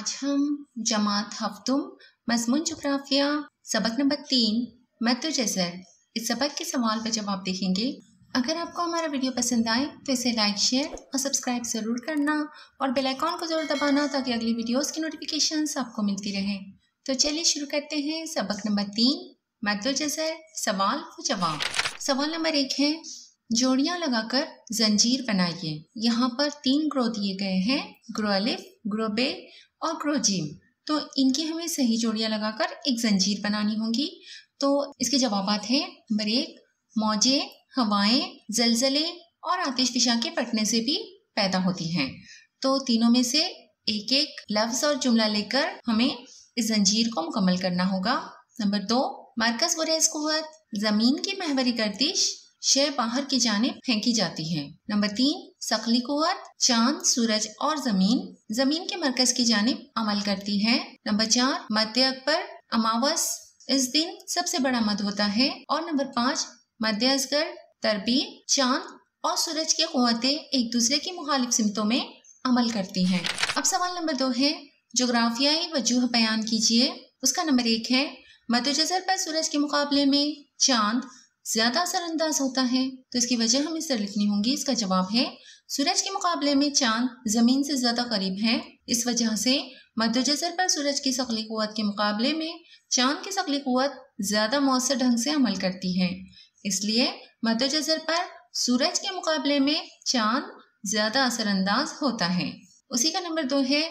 आज हम जमात हफ्तुम मज़मून जुग्राफिया सबक नंबर 3 मद्द जज़र इस सबक के सवाल पे जवाब देखेंगे। अगर आपको हमारा वीडियो पसंद आए तो इसे लाइक, शेयर और सब्सक्राइब ज़रूर करना और बेल आइकॉन को ज़रूर दबाना ताकि अगली वीडियोस की नोटिफिकेशंस आपको मिलती रहे। तो चलिए शुरू करते हैं सबक नंबर 3 मद्द जज़र सवाल व जवाब। सवाल नंबर 1 है, जोड़ियाँ लगाकर जंजीर बनाइए। यहाँ पर 3 ग्रो दिए गए हैं, ग्रो अलिफ, ग्रो बे और ग्रो जीम। तो इनकी हमें सही जोड़ियाँ लगाकर एक जंजीर बनानी होंगी। तो इसके जवाबात हैं, नंबर 1 मौजे, हवाएं, जलजले और आतिशफिशा के फटने से भी पैदा होती हैं। तो तीनों में से एक एक लफ्ज और जुमला लेकर हमें इस जंजीर को मुकम्मल करना होगा। नंबर 2 मरकज बुरेज कुव्वत, जमीन की महवरी गर्दिश शय बाहर की जानिब फेंकी जाती है। नंबर 3 सकली कुव्वत, चांद, सूरज और जमीन के मरकज की जानिब अमल करती है। नंबर 4 मध्य अकबर, अमावस, इस दिन सबसे बड़ा मद होता है। और नंबर 5 मध्य असगर, तरबीब, चांद और सूरज की कुव्वतें एक दूसरे की मुखालिफ सिमतों में अमल करती हैं। अब सवाल नंबर 2 है, जोग्राफियाई वजूह बयान कीजिए। उसका नंबर 1 है, मद्द जज़र पर सूरज के मुकाबले में चांद ज्यादा असरअंदाज होता है। तो इसकी वजह हमें इस तरह लिखनी होगी। इसका जवाब है, सूरज के मुकाबले में चांद जमीन से ज्यादा करीब है। इस वजह से मद्द जज़र पर सूरज की सकली कुव्वत के मुकाबले में चांद की सकली कुव्वत ज्यादा मौसर ढंग से अमल करती है। इसलिए मद्द जज़र पर सूरज के मुकाबले में चांद ज्यादा असरअंदाज होता है। उसी का नंबर 2 है,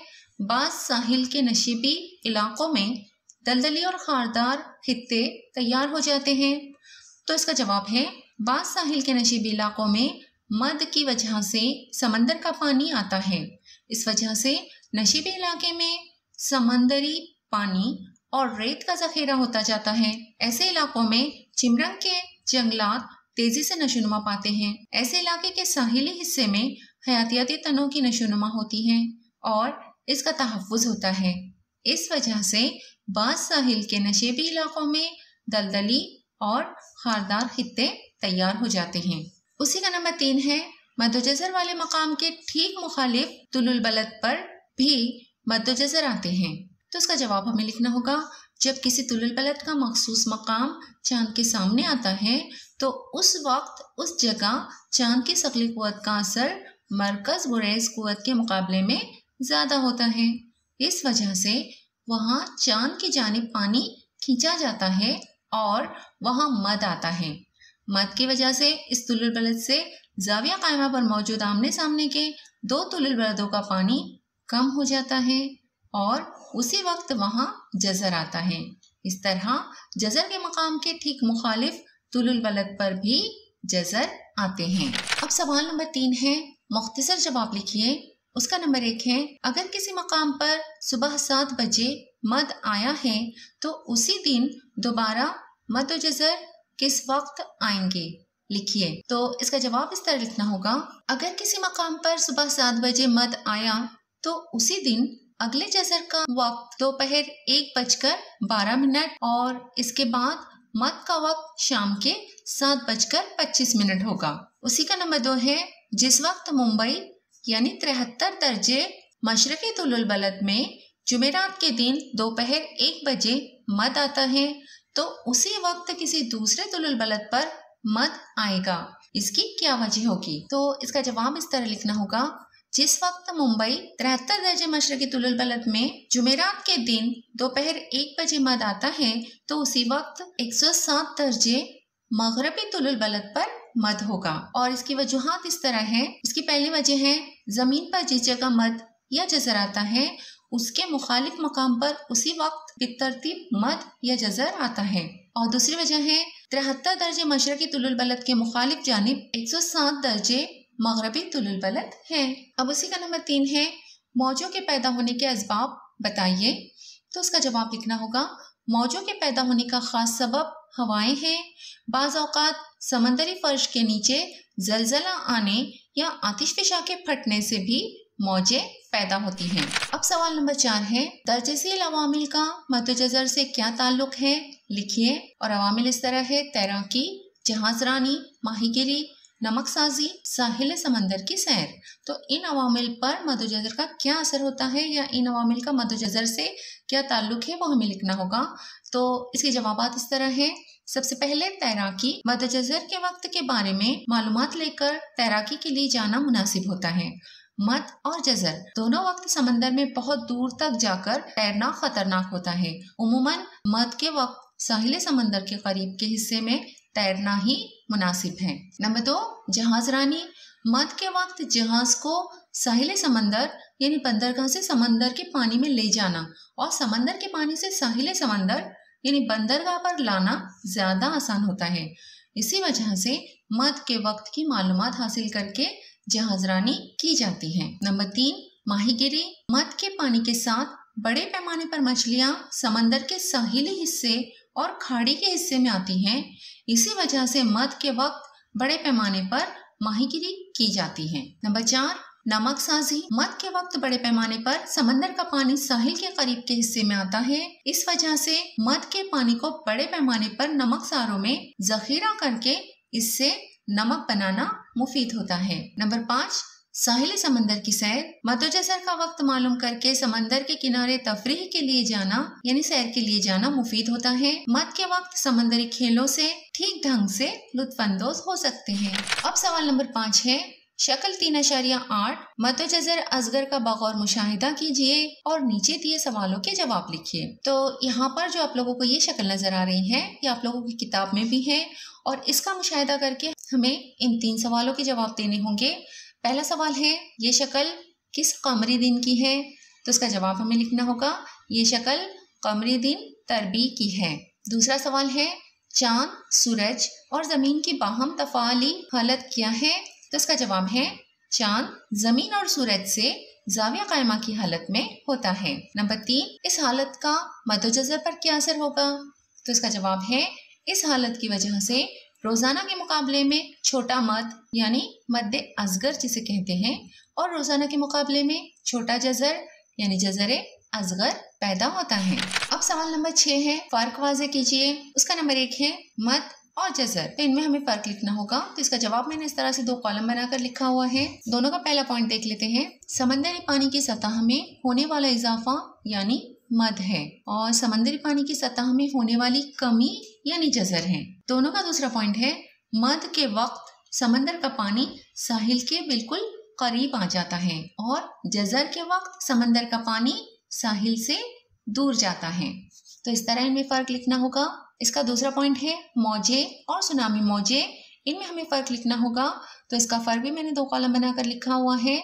बाज़ साहिल के नशीबी इलाकों में दलदली और खारदार खित्ते तैयार हो जाते हैं। तो इसका जवाब है, बाज़ साहिल के नशीबी इलाकों में मद की वजह से समंदर का पानी आता है। इस वजह से नशीबी इलाके में समंदरी पानी और रेत का जखीरा होता जाता है। ऐसे इलाकों में चिमरंग के जंगलात तेजी से नशोनुमा पाते हैं। ऐसे इलाके के साहिली हिस्से में हयातियाती तनों की नशोनुमा होती है और इसका तहफ़्फ़ुज़ होता है। इस वजह से बाज़ साहिल के नशीबी इलाकों में दलदली और खारदार खित्ते तैयार हो जाते हैं। उसी का नंबर 3 है, मद्द जज़र वाले मकाम के ठीक मुखालिफ तुलुल बलद पर भी मद्द जज़र आते हैं। तो इसका जवाब हमें लिखना होगा, जब किसी तुलुल बलद का मखसूस मकाम चांद के सामने आता है तो उस वक्त उस जगह चांद की सकली कुव्वत का असर मरकज बुरेज कुव्वत के मुकाबले में ज्यादा होता है। इस वजह से वहाँ चांद की जानिब पानी खींचा जाता है और वहाँ मद आता है। मद की वजह से इस तुलुल बलद से जाविया कायमा पर मौजूद आमने सामने के 2 तुलुल बलदों का पानी कम हो जाता है और उसी वक्त वहाँ जज़र आता है। इस तरह जज़र के मकाम के ठीक मुखालिफ तुलुल बलद पर भी जज़र आते हैं। अब सवाल नंबर 3 है, मुख्तसर जवाब लिखिए। उसका नंबर 1 है, अगर किसी मकाम पर सुबह 7 बजे मद आया है तो उसी दिन दोबारा मद्द जज़र किस वक्त आएंगे, लिखिए। तो इसका जवाब इस तरह लिखना होगा, अगर किसी मकाम पर सुबह 7 बजे मद आया तो उसी दिन अगले जज़र का वक्त दोपहर 1:12 और इसके बाद मद का वक्त शाम के 7:25 होगा। उसी का नंबर 2 है, जिस वक्त मुंबई यानी 73 दर्जे मशरक़ी तुलुल बलद में जुमेरात के दिन दोपहर 1 बजे मद आता है तो उसी वक्त किसी दूसरे तुलुल बलद पर मद आएगा। इसकी क्या वजह होगी? तो इसका जवाब इस तरह लिखना होगा, जिस वक्त मुंबई 73 दर्जे मशरक़ी तुलुल बलद में जुमेरात के दिन दोपहर 1 बजे मद आता है तो उसी वक्त 107 दर्जे मगरबी तुलुल बलद पर मद होगा। और इसकी वजूहात इस तरह है। इसकी पहली वजह है, जमीन पर जिस जगह मद या जज़र आता है उसके मुखालिफ मकाम पर उसी वक्त बितरतीब मद या जज़र आता है। और दूसरी वजह है, 73 दर्जे मशरक़ी तुलुल बलद के मुखालिफ जानिब 107 दर्जे मगरबी तुलुल बलद है। अब उसी का नंबर 3 है, मौजों के पैदा होने के असबाब बताइए। तो उसका जवाब लिखना होगा, मौजों के पैदा होने का खास सबब हवाएं हैं। बाज़ औक़ात समंदरी फर्श के नीचे जलजला आने या आतिशफिशा के फटने से भी मौजें पैदा होती हैं। अब सवाल नंबर 4 है, दर्जेसील अवामिल का मद्द जज़र से क्या ताल्लुक है, लिखिए। और अवामिल इस तरह है, तैराकी, जहाजरानी, माहीगिरी, नमकसाजी, साहिल समंदर की सैर। तो इन अवामिल पर मद्दुजज़र का क्या असर होता है या इन अवामिल का मद्दुजज़र से क्या ताल्लुक है वो हमें लिखना होगा। तो इसके जवाबात इस तरह हैं। सबसे पहले तैराकी, मद्दुजज़र के वक्त के बारे में मालूमात लेकर तैराकी के लिए जाना मुनासिब होता है। मद और जज़र दोनों वक्त समंदर में बहुत दूर तक जाकर तैरना खतरनाक होता है। उमूमन मद के वक्त साहिल समंदर के करीब के हिस्से में तैरना ही मुनासिब है। नंबर 2, जहाजरानी। मद के वक्त जहाज को साहिल समंदर यानी बंदरगाह से समंदर के पानी में ले जाना और समंदर के पानी से साहिल समंदर यानी बंदरगाह पर लाना ज्यादा आसान होता है। इसी वजह से मद के वक्त की मालूमात हासिल करके जहाजरानी की जाती है। नंबर 3, माहीगिरी। मद के पानी के साथ बड़े पैमाने पर मछलियां समंदर के साहिली हिस्से और खाड़ी के हिस्से में आती हैं। इसी वजह से मद के वक्त बड़े पैमाने पर माहीगिरी की जाती है। नंबर 4, नमकसाजी। मद के वक्त बड़े पैमाने पर समंदर का पानी साहिल के करीब के हिस्से में आता है। इस वजह से मद के पानी को बड़े पैमाने पर नमकसारों में जखीरा करके इससे नमक बनाना मुफीद होता है। नंबर 5, साहिल समंदर की सैर। मद्दुजज़र का वक्त मालूम करके समंदर के किनारे तफरीह के लिए जाना यानी सैर के लिए जाना मुफीद होता है। मद के वक्त समंदरी खेलों से ठीक ढंग से लुत्फानंदोज हो सकते हैं। अब सवाल नंबर 5 है, शक्ल 3.8 मद्दुजज़र असगर का बगौर मुशाहिदा कीजिए और नीचे दिए सवालों के जवाब लिखिए। तो यहाँ पर जो आप लोगों को ये शक्ल नजर आ रही है ये आप लोगों की किताब में भी है और इसका मुशाहिदा करके हमें इन 3 सवालों के जवाब देने होंगे। पहला सवाल है, ये शक्ल किस कमरी दिन की है? तो इसका जवाब हमें लिखना होगा, ये शक्ल कमरी दिन तरबी की है। दूसरा सवाल है, चांद, सूरज और जमीन की बाहम तफाली हालत क्या है? तो इसका जवाब है, चांद जमीन और सूरज से जाविया कायमा की हालत में होता है। नंबर 3, इस हालत का मद्दुजज़र पर क्या असर होगा? तो इसका जवाब है, इस हालत की वजह से रोजाना के मुकाबले में छोटा मद यानी मद्दे असगर जिसे कहते हैं और रोजाना के मुकाबले में छोटा जज़र यानी जज़रे असगर पैदा होता है। अब सवाल नंबर 6 है, फर्क वाज़े कीजिए। उसका नंबर 1 है मद और जज़र, तो इनमें हमें फर्क लिखना होगा। तो इसका जवाब मैंने इस तरह से 2 कॉलम बनाकर लिखा हुआ है। दोनों का पहला पॉइंट देख लेते हैं। समंदरी पानी की सतह में होने वाला इजाफा यानी मद है और समंदरी पानी की सतह में होने वाली कमी यानी जज़र है। दोनों का दूसरा पॉइंट है, मद के वक्त समंदर का पानी साहिल के बिल्कुल करीब आ जाता है और जज़र के वक्त समंदर का पानी साहिल से दूर जाता है। तो इस तरह इनमें फर्क लिखना होगा। इसका दूसरा पॉइंट है, मौजे और सुनामी मौजे, इनमें हमें फर्क लिखना होगा। तो इसका फर्क भी मैंने 2 कॉलम बनाकर लिखा हुआ है।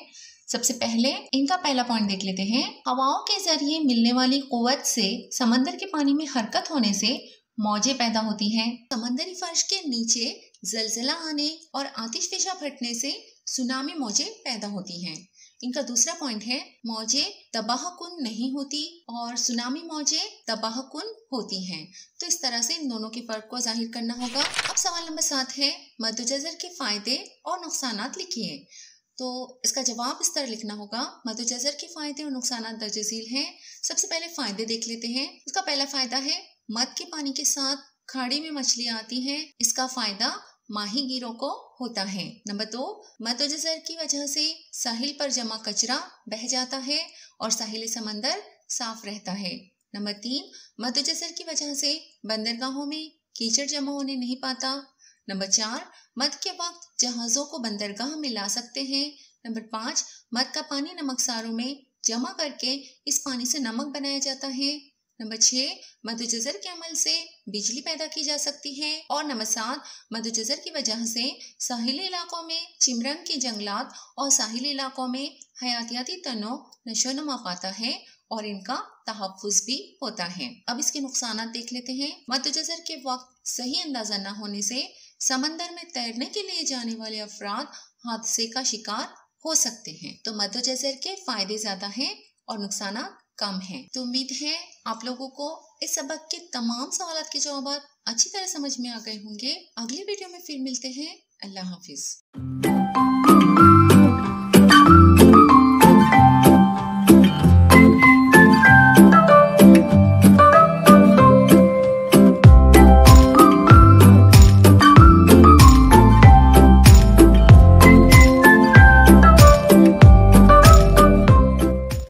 सबसे पहले इनका पहला पॉइंट देख लेते हैं। हवाओं के जरिए मिलने वाली कुव्वत से समंदर के पानी में हरकत होने से मौजें पैदा होती हैं। समंदरी फर्श के नीचे जलजला आने और आतिशफिशा फटने से सुनामी मौजें पैदा होती हैं। इनका दूसरा पॉइंट है, मौजें तबाहकुन नहीं होती और सुनामी मौजें तबाहकुन होती हैं। तो इस तरह से इन दोनों के फर्क को जाहिर करना होगा। अब सवाल नंबर 7 है, मद्दुजज़र के फायदे और नुकसानात लिखिए। तो इसका जवाब इस तरह लिखना होगा, मद्दुजज़र के फायदे और नुकसानात दर्जसील हैं। सबसे पहले फायदे देख लेते हैं। इसका पहला फायदा है, मद के पानी के साथ खाड़ी में मछलियां आती हैं, इसका फायदा माहीगीरों को होता है। नंबर 2, मद्दुजज़र की वजह से साहिल पर जमा कचरा बह जाता है और साहिल समंदर साफ रहता है। नंबर 3, मद्दुजज़र की वजह से बंदरगाहों में कीचड़ जमा होने नहीं पाता। नंबर 4, मद के वक्त जहाजों को बंदरगाह में ला सकते हैं। नंबर 5, मद का पानी नमकसारों में जमा करके इस पानी से नमक बनाया जाता है। नंबर 6, मद्दुजज़र के अमल से बिजली पैदा की जा सकती है। और नंबर 7, मद्दुजज़र की वजह से साहिली इलाकों में चिमरंग के जंगलात और साहिली इलाकों में हयातियाती तनो नशोनुमा पाता है और इनका तहफ़्फ़ुज़ भी होता है। अब इसके नुकसानात देख लेते हैं। मद्दुजज़र के वक्त सही अंदाजा न होने से समंदर में तैरने के लिए जाने वाले अफराद हादसे का शिकार हो सकते हैं। तो मद्दुजज़र के फायदे ज्यादा हैं और नुकसानात कम है। तो उम्मीद है आप लोगों को इस सबक के तमाम सवालों के जवाब अच्छी तरह समझ में आ गए होंगे। अगली वीडियो में फिर मिलते हैं। अल्लाह हाफिज।